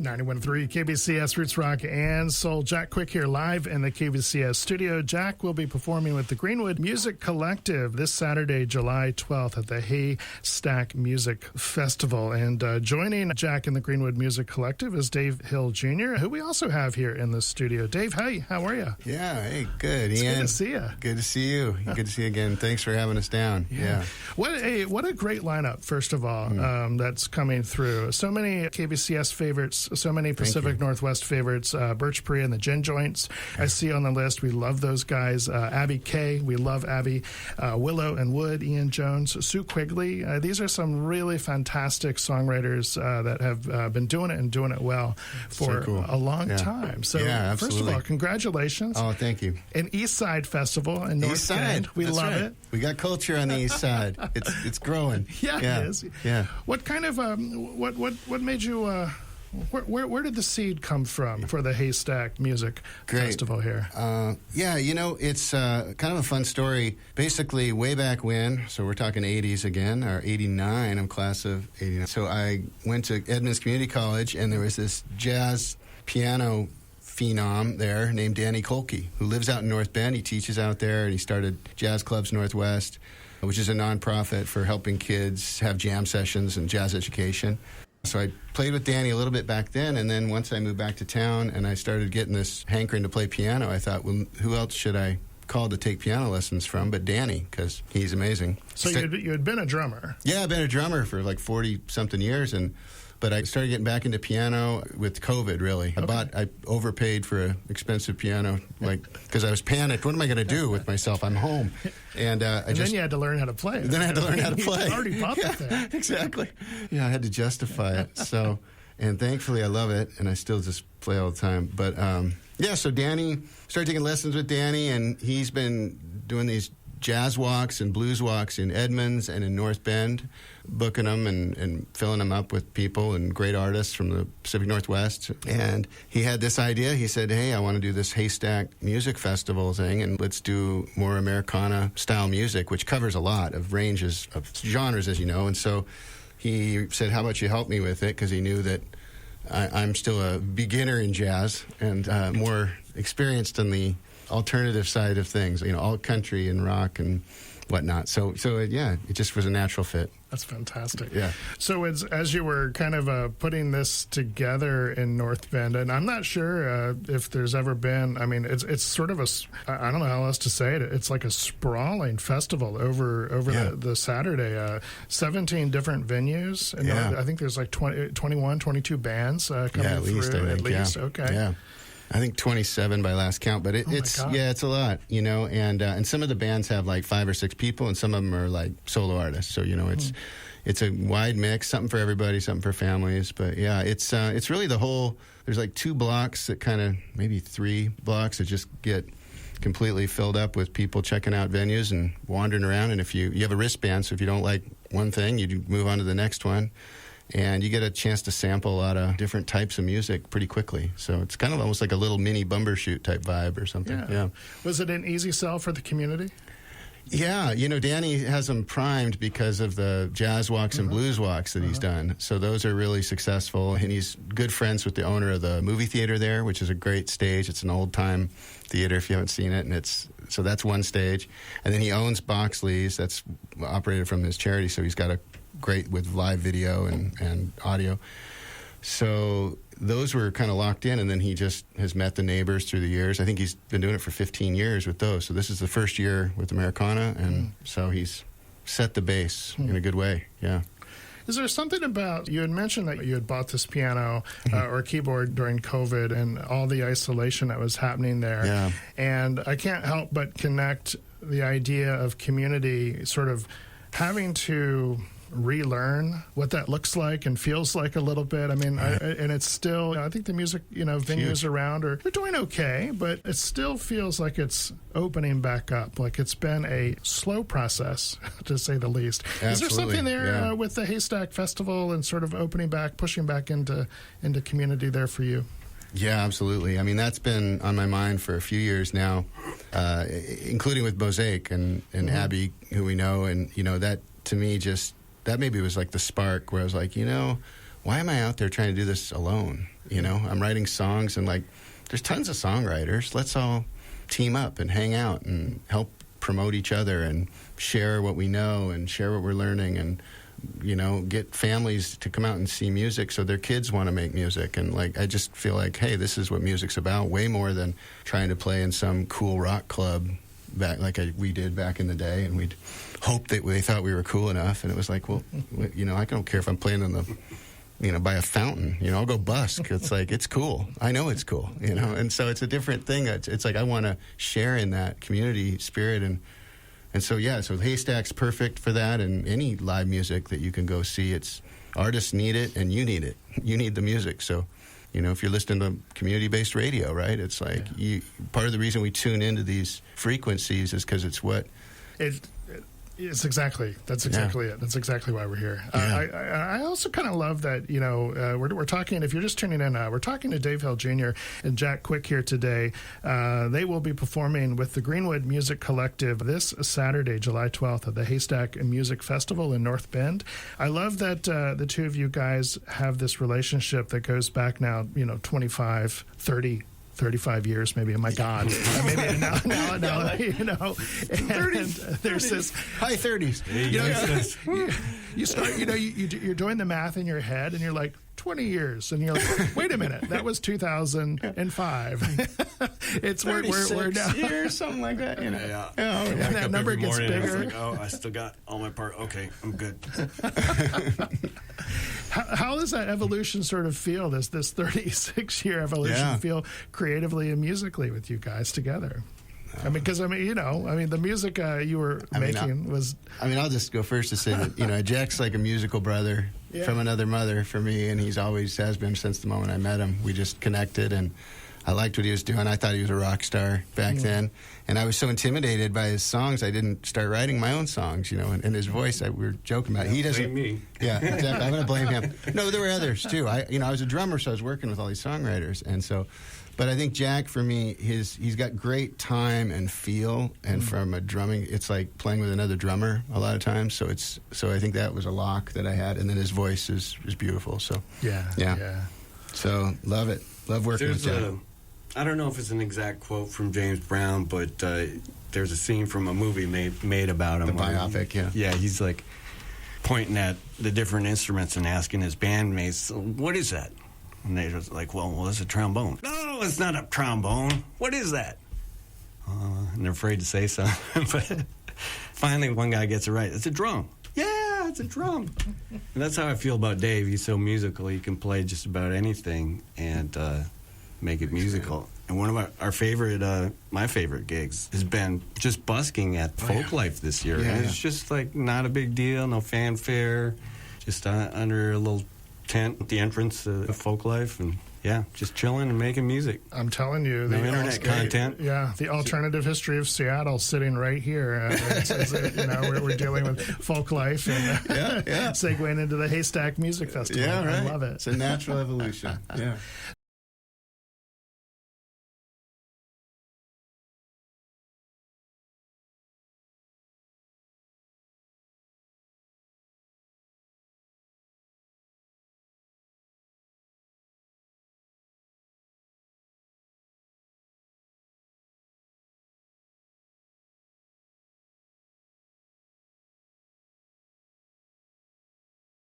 91.3 KBCS Roots Rock and Soul. Jack Quick here live in the KBCS studio. Jack will be performing with the Greenwood Music Collective this Saturday, July 12th at the Haystack Music Festival. And joining Jack in the Greenwood Music Collective is Dave Hill Jr., who we also have here in the studio. Dave, hey, how are you? Yeah, hey, good. It's Ian, good to see you. Good to see you. Good to see you again. Thanks for having us down. Yeah. What a great lineup, first of all, that's coming through. So many KBCS favorites, so many Pacific Northwest favorites, Birch Pree and the Gin Joints. I see on the list. We love those guys. Abby Kay, we love Abby. Willow and Wood, Ian Jones, Sue Quigley. These are some really fantastic songwriters that have been doing it and doing it well for a long time. So, first of all, congratulations. Oh, thank you. An East Side Festival in North Bend. We love it. We got culture on the East Side. It's growing. Yeah, it is. Yeah. What kind of what made you? Where did the seed come from for the Haystack Music Festival here? It's kind of a fun story. Basically, way back when, so we're talking 80s again, or 89, I'm class of 89. So I went to Edmonds Community College, and there was this jazz piano phenom there named Danny Kolke, who lives out in North Bend. He teaches out there, and he started Jazz Clubs Northwest, which is a nonprofit for helping kids have jam sessions and jazz education. So I played with Danny a little bit back then, and then once I moved back to town and I started getting this hankering to play piano, I thought, well, who else should I call to take piano lessons from but Danny, because he's amazing. So you had been a drummer. Yeah, I've been a drummer for like 40-something years, but I started getting back into piano with COVID, really. I overpaid for an expensive piano, because I was panicked. What am I going to do with myself? I'm home. And then you had to learn how to play. Then I had to learn how to play. You already bought the thing. Exactly. Yeah, I had to justify it. So, and thankfully I love it, and I still just play all the time. But, so Danny, started taking lessons with Danny, and he's been doing these jazz walks and blues walks in Edmonds and in North Bend, booking them and filling them up with people and great artists from the Pacific Northwest. And he had this idea. He said, hey, I want to do this Haystack Music Festival thing, and let's do more Americana-style music, which covers a lot of ranges of genres, as you know. And so he said, how about you help me with it, because he knew that I'm still a beginner in jazz and more experienced in the alternative side of things, all country and rock and whatnot. So it just was a natural fit. That's fantastic. Yeah. So as you were kind of putting this together in North Bend, and I'm not sure if there's ever been, it's sort of I don't know how else to say it. It's like a sprawling festival over the Saturday. 17 different venues. And I think there's like 21, 22 bands coming through at least. Okay. Yeah. I think 27 by last count, but it's a lot, and some of the bands have like 5 or 6 people, and some of them are like solo artists. So it's a wide mix, something for everybody, something for families. But yeah, it's really the whole. There's like 2 blocks that kind of maybe 3 blocks that just get completely filled up with people checking out venues and wandering around. And if you have a wristband, so if you don't like one thing, you move on to the next one. And you get a chance to sample a lot of different types of music pretty quickly. So it's kind of almost like a little mini Bumbershoot type vibe or something. Yeah. Was it an easy sell for the community? Yeah. Danny has them primed because of the jazz walks and blues walks that he's done. So those are really successful. And he's good friends with the owner of the movie theater there, which is a great stage. It's an old-time theater if you haven't seen it. And so that's one stage. And then he owns Boxley's. That's operated from his charity. So he's got a great with live video and audio. So those were kind of locked in, and then he just has met the neighbors through the years. I think he's been doing it for 15 years with those. So this is the first year with Americana, and so he's set the base in a good way. Yeah. Is there something about, you had mentioned that you had bought this piano or keyboard during COVID and all the isolation that was happening there. Yeah. And I can't help but connect the idea of community sort of having to relearn what that looks like and feels like a little bit. And it's still, I think the music, venues around they're doing okay, but it still feels like it's opening back up. Like it's been a slow process, to say the least. Absolutely. Is there something there with the Haystack Festival and sort of opening back, pushing back into community there for you? Yeah, absolutely. That's been on my mind for a few years now, including with Mosaic and Abby, who we know, and that to me that maybe was like the spark where I was like, why why am I out there trying to do this alone? You know, I'm writing songs, and like, there's tons of songwriters. Let's all team up and hang out and help promote each other and share what we know and share what we're learning, and, you know, get families to come out and see music so their kids want to make music. And like, I just feel like, hey, this is what music's about, way more than trying to play in some cool rock club back like we did back in the day, and we'd hope that they thought we were cool enough. And it was like, well, you know, I don't care if I'm playing in the, you know, by a fountain, you know, I'll go busk. It's like, it's cool. I know it's cool, you know. And so it's a different thing. It's like, I want to share in that community spirit. And so, yeah, so Haystack's perfect for that, and any live music that you can go see. It's, artists need it, and you need it. You need the music. So, you know, if you're listening to community-based radio, right, it's like, part of the reason we tune into these frequencies is because it's what... That's exactly it. That's exactly why we're here. I also kind of love that, you know, we're talking, if you're just tuning in, we're talking to Dave Hill Jr. and Jack Quick here today. They will be performing with the Greenwood Music Collective this Saturday, July 12th, at the Haystack Music Festival in North Bend. I love that the two of you guys have this relationship that goes back now, you know, 25, 30, 35 years, maybe. Oh my God! Maybe now, you know. And there's this high 30s. You start, you know, you're doing the math in your head, and you're like 20 years, and you're like, wait a minute, that was 2005. It's we're now years, something like that. You know, and that number gets bigger. Like, oh, I still got all my part. Okay, I'm good. How does that evolution sort of feel, this 36-year evolution feel creatively and musically with you guys together? I mean, because, you know, the music you were making was... I'll just go first to say that, you know, Jack's like a musical brother from another mother for me, and he's always has been since the moment I met him. We just connected, and I liked what he was doing. I thought he was a rock star back then, and I was so intimidated by his songs, I didn't start writing my own songs, you know, and his voice, we were joking about it. He doesn't... Blame me. Yeah, exactly. I'm going to blame him. No, there were others, too. I was a drummer, so I was working with all these songwriters, and so... But I think Jack, for me, he's got great time and feel, and from a drumming, it's like playing with another drummer a lot of times. So I think that was a lock that I had, and then his voice is beautiful. So yeah. So love it, love working with Jack. I don't know if it's an exact quote from James Brown, but there's a scene from a movie made about him. The biopic, yeah, he's like pointing at the different instruments and asking his bandmates, "What is that?" And they're just like, well, it's a trombone. No, it's not a trombone. What is that? And they're afraid to say something. But finally, one guy gets it right. It's a drum. Yeah, it's a drum. And that's how I feel about Dave. He's so musical. He can play just about anything and make it musical. And one of our favorite, my favorite gigs has been just busking at Folklife this year. Yeah. And it's just like not a big deal, no fanfare, just under a little tent at the entrance of Folklife, and just chilling and making music. I'm telling you, no internet content. Yeah, the alternative history of Seattle sitting right here. You know, we're dealing with Folklife and segueing into the Haystack Music Festival. Yeah, right. I love it. It's a natural evolution. Yeah.